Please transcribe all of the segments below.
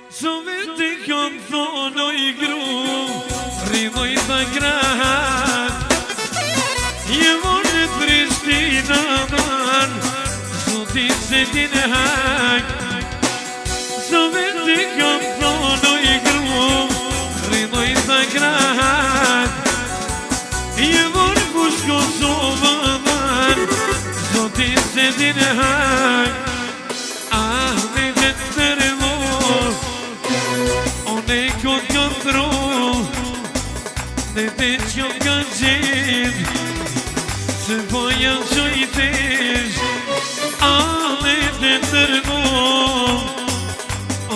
Soveti kënë thono I gru Rinoj të grahat Je vorë Prishtina man Zotin se din hak Soveti kënë thono I gru Rinoj të grahat Je vorë kush Kosovë man Zotin se din hak Ne te që ka gjithë Se poja që I tesh Ale te tërgo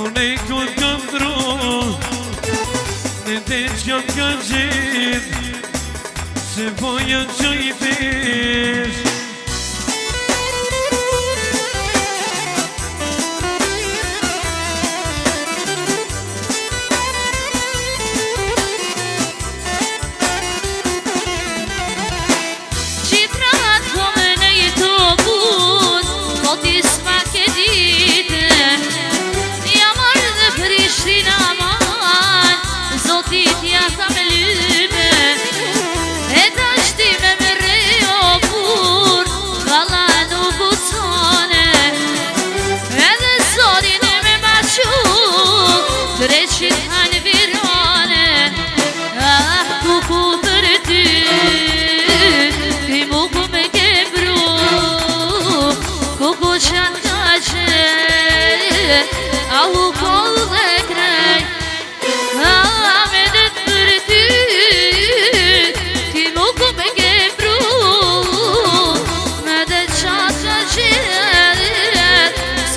One kod ka ndro Ne te që ka gjithë Se poja që I tesh Dreqit hanë virane Ah, kuku për ty Ti mu ku me kebru Kuku qatë ka qe Ahu kol dhe krej Ah, me dët për ty Ti mu ku me kebru Me dët qatë ka qe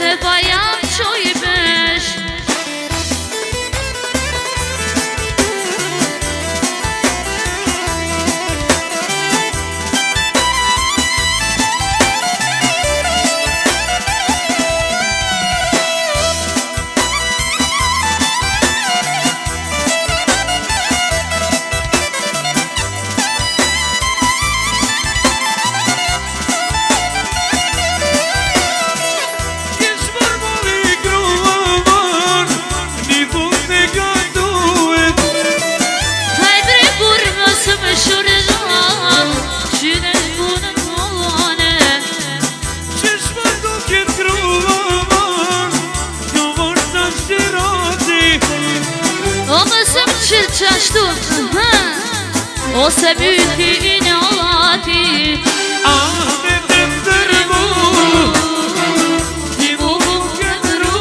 Se pa jam qoj besh Qashtu Ose byti në lati Ane të tërgu Ti mu ku këtru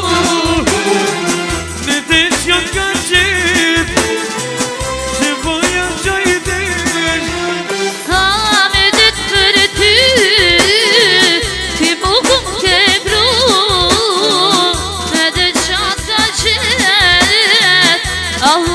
Ne te që ka gjithë Se voja që I desh A me ditë për ty Ti mu ku këtru Me dhe qatë ka gjithë Ahu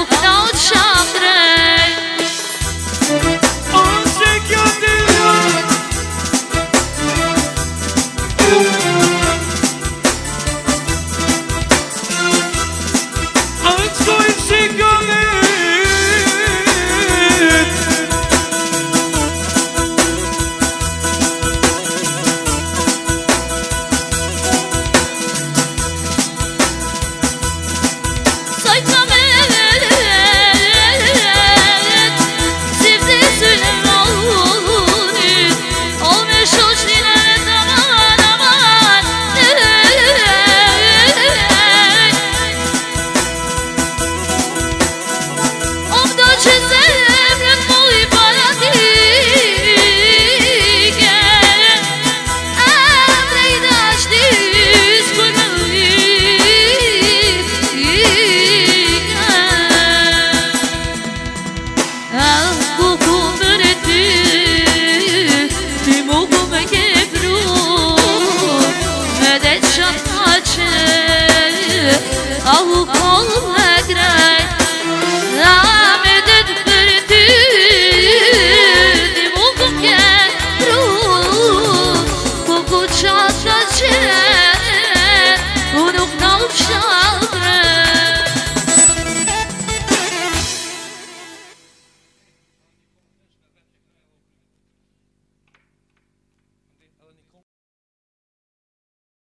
Oh